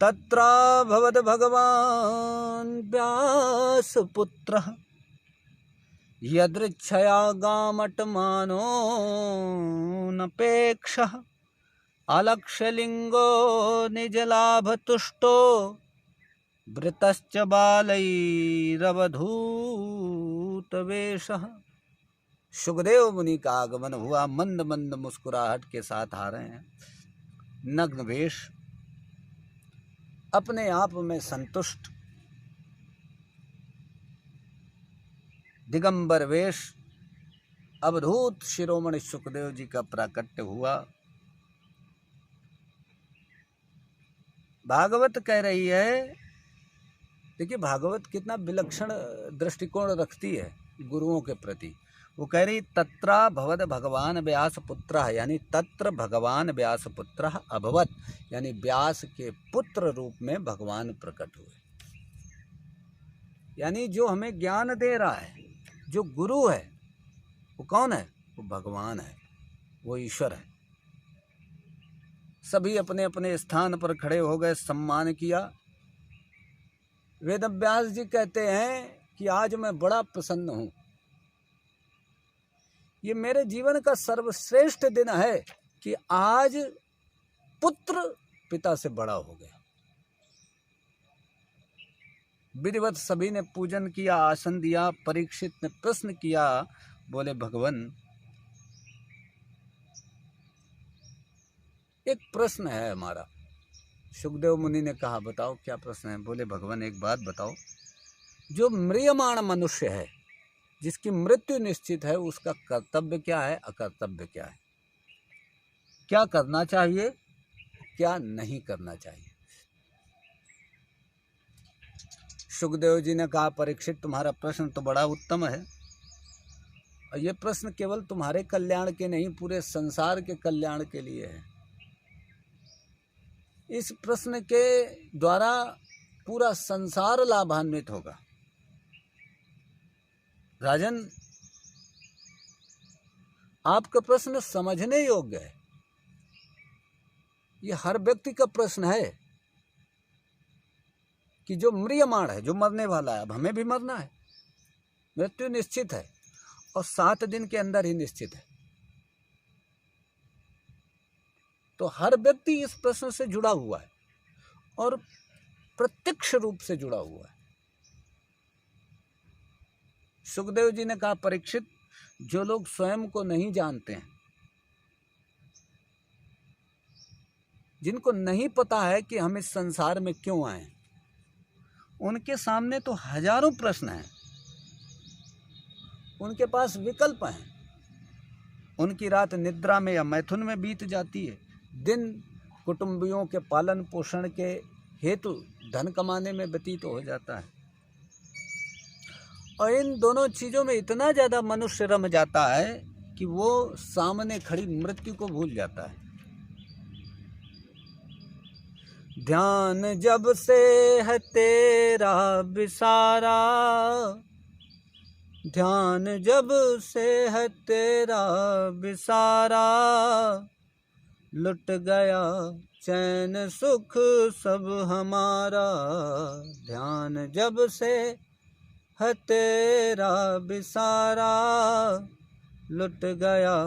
तत्रा भवद भगवान व्यास पुत्र यदृच्छया गामटमानो नपेक्षः अलक्ष्यलिंगो निजलाभतुष्टो वृतश्च बालैरवधूतवेशः। सुखदेव मुनि का आगमन हुआ, मंद मंद मुस्कुराहट के साथ आ रहे हैं, नग्न वेश, अपने आप में संतुष्ट, दिगंबर वेश, अवधूत शिरोमणि सुखदेव जी का प्राकट्य हुआ। भागवत कह रही है, देखिए भागवत कितना विलक्षण दृष्टिकोण रखती है गुरुओं के प्रति। वो कह रही, तत्रा भवद भगवान व्यास पुत्र, यानी तत्र भगवान व्यास पुत्र अभवत, यानी व्यास के पुत्र रूप में भगवान प्रकट हुए। यानी जो हमें ज्ञान दे रहा है, जो गुरु है, वो कौन है? वो भगवान है, वो ईश्वर है। सभी अपने अपने स्थान पर खड़े हो गए, सम्मान किया। वेदव्यास जी कहते हैं कि आज मैं बड़ा प्रसन्न हूँ, ये मेरे जीवन का सर्वश्रेष्ठ दिन है कि आज पुत्र पिता से बड़ा हो गया। विधिवत सभी ने पूजन किया, आसन दिया। परीक्षित ने प्रश्न किया, बोले भगवान एक प्रश्न है हमारा। सुखदेव मुनि ने कहा बताओ क्या प्रश्न है। बोले भगवान एक बात बताओ, जो म्रियमाण मनुष्य है, जिसकी मृत्यु निश्चित है, उसका कर्तव्य क्या है, अकर्तव्य क्या है, क्या करना चाहिए, क्या नहीं करना चाहिए। सुखदेव जी ने कहा परीक्षित तुम्हारा प्रश्न तो बड़ा उत्तम है, और ये प्रश्न केवल तुम्हारे कल्याण के नहीं, पूरे संसार के कल्याण के लिए है। इस प्रश्न के द्वारा पूरा संसार लाभान्वित होगा। राजन, आपका प्रश्न समझने योग्य है। ये हर व्यक्ति का प्रश्न है कि जो म्रियमाण है, जो मरने वाला है, अब हमें भी मरना है, मृत्यु निश्चित है और 7 दिन के अंदर ही निश्चित है। तो हर व्यक्ति इस प्रश्न से जुड़ा हुआ है और प्रत्यक्ष रूप से जुड़ा हुआ है। सुखदेव जी ने कहा परीक्षित, जो लोग स्वयं को नहीं जानते हैं, जिनको नहीं पता है कि हम इस संसार में क्यों आए, उनके सामने तो हजारों प्रश्न हैं, उनके पास विकल्प हैं। उनकी रात निद्रा में या मैथुन में बीत जाती है, दिन कुटुंबियों के पालन पोषण के हेतु धन कमाने में व्यतीत हो जाता है, और इन दोनों चीज़ों में इतना ज़्यादा मनुष्य रम जाता है कि वो सामने खड़ी मृत्यु को भूल जाता है। ध्यान जब से है तेरा विसारा, ध्यान जब से है तेरा विसारा, लुट गया चैन सुख सब हमारा। ध्यान जब से है तेरा विसारा, लुट गया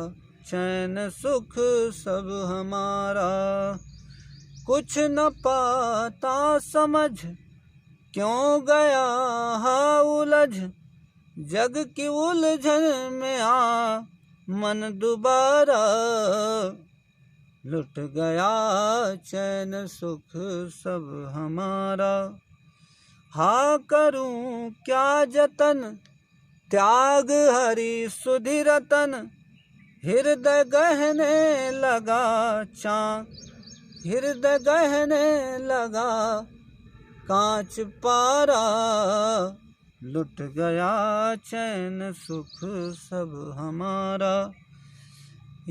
चैन सुख सब हमारा। कुछ न पाता समझ क्यों गया है उलझ, जग की उलझन में आ मन दोबारा। लुट गया चैन सुख सब हमारा। हाँ करूं क्या जतन, त्याग हरि सुधि रतन, हृदय गहने लगा चाँद, हृदय गहने लगा कांच पारा। लुट गया चैन सुख सब हमारा।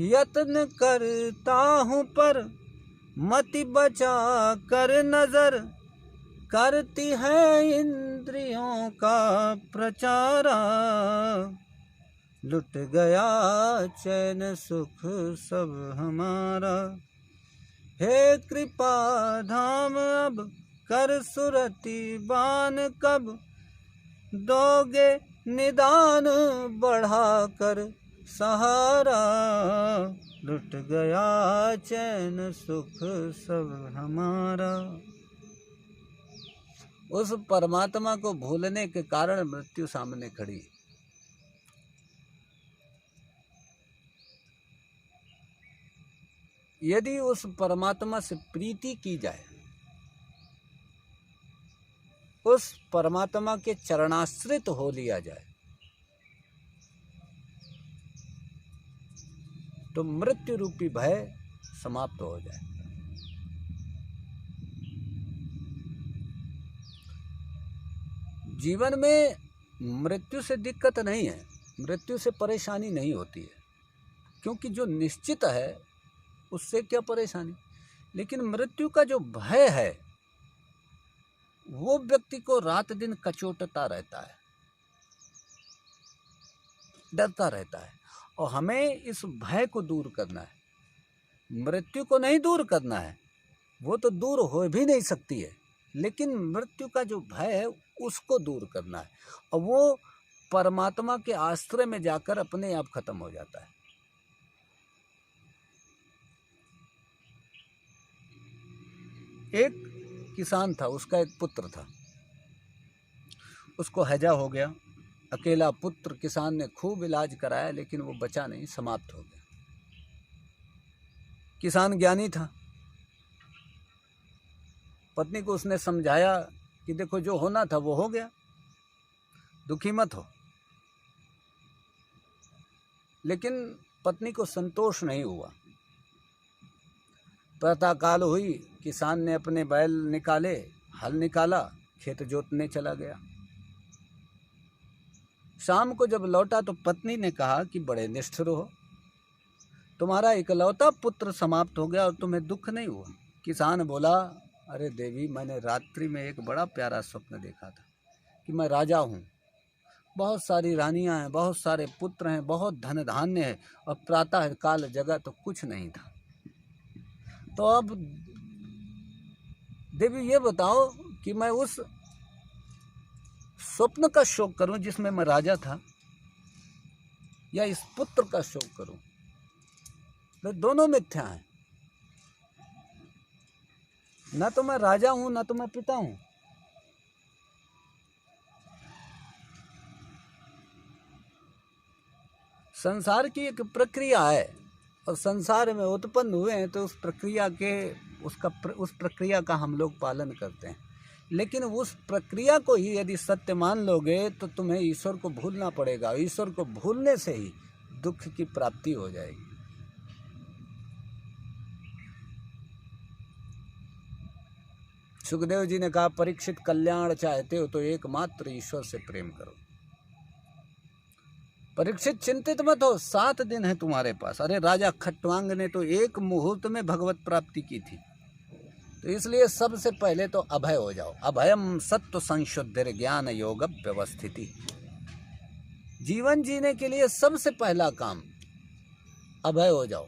यत्न करता हूँ पर मति बचा कर नजर, करती है इंद्रियों का प्रचारा। लुट गया चैन सुख सब हमारा। हे कृपा धाम अब कर सुरति बान, कब दोगे निदान बढ़ा कर सहारा। लुट गया चैन सुख सब हमारा। उस परमात्मा को भूलने के कारण मृत्यु सामने खड़ी है। यदि उस परमात्मा से प्रीति की जाए, उस परमात्मा के चरणाश्रित हो लिया जाए, तो मृत्यु रूपी भय समाप्त हो जाए। जीवन में मृत्यु से दिक्कत नहीं है, मृत्यु से परेशानी नहीं होती है, क्योंकि जो निश्चित है उससे क्या परेशानी। लेकिन मृत्यु का जो भय है वो व्यक्ति को रात दिन कचोटता रहता है, डरता रहता है। और हमें इस भय को दूर करना है। मृत्यु को नहीं दूर करना है, वो तो दूर हो भी नहीं सकती है, लेकिन मृत्यु का जो भय है उसको दूर करना है, और वो परमात्मा के आश्रय में जाकर अपने आप खत्म हो जाता है। एक किसान था, उसका एक पुत्र था, उसको हैजा हो गया। अकेला पुत्र, किसान ने खूब इलाज कराया लेकिन वो बचा नहीं, समाप्त हो गया। किसान ज्ञानी था, पत्नी को उसने समझाया कि देखो जो होना था वो हो गया, दुखी मत हो। लेकिन पत्नी को संतोष नहीं हुआ। प्रातःकाल हुई, किसान ने अपने बैल निकाले, हल निकाला, खेत जोतने चला गया। शाम को जब लौटा तो पत्नी ने कहा कि बड़े निष्ठुर हो, तुम्हारा इकलौता पुत्र समाप्त हो गया और तुम्हें दुख नहीं हुआ। किसान बोला, अरे देवी, मैंने रात्रि में एक बड़ा प्यारा स्वप्न देखा था कि मैं राजा हूँ, बहुत सारी रानियां हैं, बहुत सारे पुत्र हैं, बहुत धन धान्य है, और प्रातः काल जगह तो कुछ नहीं था। तो अब देवी ये बताओ कि मैं उस स्वप्न का शोक करूं जिसमें मैं राजा था, या इस पुत्र का शोक करूं? तो दोनों मिथ्या हैं, ना तो मैं राजा हूं ना तो मैं पिता हूं। संसार की एक प्रक्रिया है और संसार में उत्पन्न हुए हैं तो उस प्रक्रिया का हम लोग पालन करते हैं। लेकिन उस प्रक्रिया को ही यदि सत्य मान लोगे तो तुम्हें ईश्वर को भूलना पड़ेगा। ईश्वर को भूलने से ही दुख की प्राप्ति हो जाएगी। सुखदेव जी ने कहा, परीक्षित कल्याण चाहते हो तो एकमात्र ईश्वर से प्रेम करो। परीक्षित चिंतित मत हो, 7 दिन है तुम्हारे पास। अरे राजा खट्वांग ने तो 1 मुहूर्त में भगवत प्राप्ति की थी। तो इसलिए सबसे पहले तो अभय हो जाओ। अभयम सत्व संशुद्धिर ज्ञान योग व्यवस्थिति। जीवन जीने के लिए सबसे पहला काम अभय हो जाओ।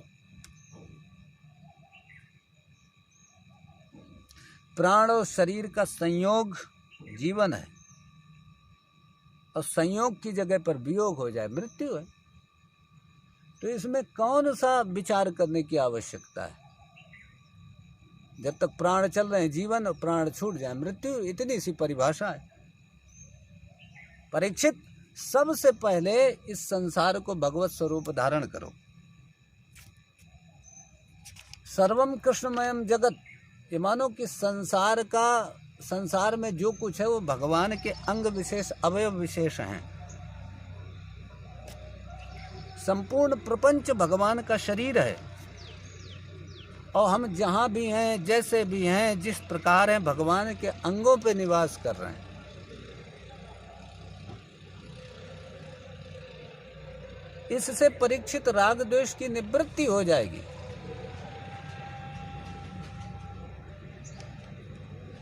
प्राण और शरीर का संयोग जीवन है, और संयोग की जगह पर वियोग हो जाए मृत्यु है। तो इसमें कौन सा विचार करने की आवश्यकता है? जब तक प्राण चल रहे हैं जीवन, और प्राण छूट जाए मृत्यु, इतनी सी परिभाषा है। परीक्षित, सबसे पहले इस संसार को भगवत स्वरूप धारण करो। सर्वम कृष्णमयम जगत, ये मानो कि संसार में जो कुछ है वो भगवान के अंग विशेष, अवयव विशेष हैं। संपूर्ण प्रपंच भगवान का शरीर है, और हम जहाँ भी हैं, जैसे भी हैं, जिस प्रकार हैं, भगवान के अंगों पे निवास कर रहे हैं। इससे परीक्षित राग द्वेष की निवृत्ति हो जाएगी।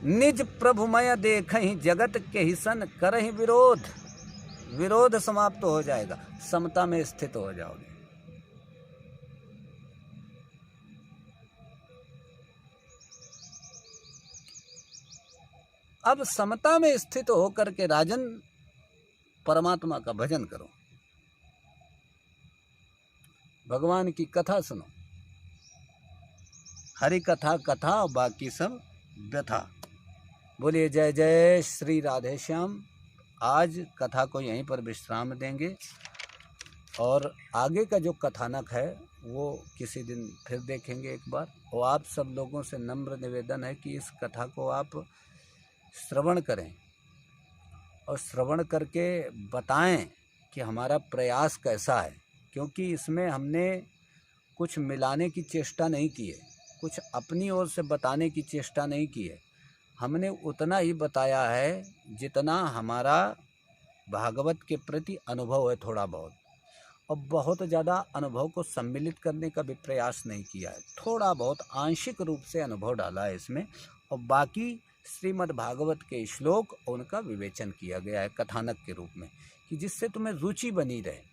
निज प्रभुमय देखहि जगत के ही सन करहि विरोध। विरोध समाप्त हो जाएगा, समता में स्थित हो जाओगे। अब समता में स्थित होकर के राजन परमात्मा का भजन करो, भगवान की कथा सुनो। हरि कथा कथा और बाकी सब व्यथा। बोलिए जय जय श्री राधे श्याम। आज कथा को यहीं पर विश्राम देंगे, और आगे का जो कथानक है वो किसी दिन फिर देखेंगे एक बार। और आप सब लोगों से नम्र निवेदन है कि इस कथा को आप श्रवण करें, और श्रवण करके बताएं कि हमारा प्रयास कैसा है। क्योंकि इसमें हमने कुछ मिलाने की चेष्टा नहीं की है, कुछ अपनी ओर से बताने की चेष्टा नहीं की है। हमने उतना ही बताया है जितना हमारा भागवत के प्रति अनुभव है, थोड़ा बहुत, और बहुत ज़्यादा अनुभव को सम्मिलित करने का भी प्रयास नहीं किया है। थोड़ा बहुत आंशिक रूप से अनुभव डाला है इसमें, और बाकी श्रीमद् भागवत के श्लोक उनका विवेचन किया गया है कथानक के रूप में, कि जिससे तुम्हें रुचि बनी रहे।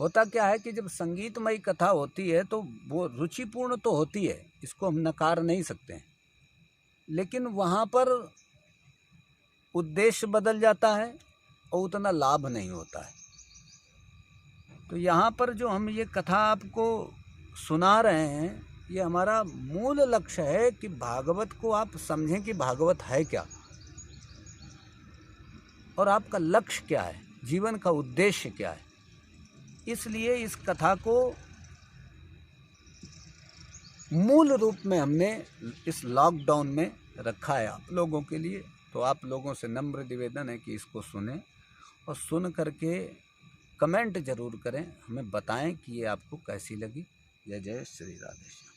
होता क्या है कि जब संगीतमयी कथा होती है तो वो रुचिपूर्ण तो होती है, इसको हम नकार नहीं सकते हैं, लेकिन वहाँ पर उद्देश्य बदल जाता है और उतना लाभ नहीं होता है। तो यहाँ पर जो हम ये कथा आपको सुना रहे हैं, ये हमारा मूल लक्ष्य है कि भागवत को आप समझें कि भागवत है क्या और आपका लक्ष्य क्या है, जीवन का उद्देश्य क्या है। इसलिए इस कथा को मूल रूप में हमने इस लॉकडाउन में रखा है आप लोगों के लिए। तो आप लोगों से नम्र निवेदन है कि इसको सुने और सुन करके कमेंट जरूर करें, हमें बताएं कि ये आपको कैसी लगी। जय जय श्री राधे।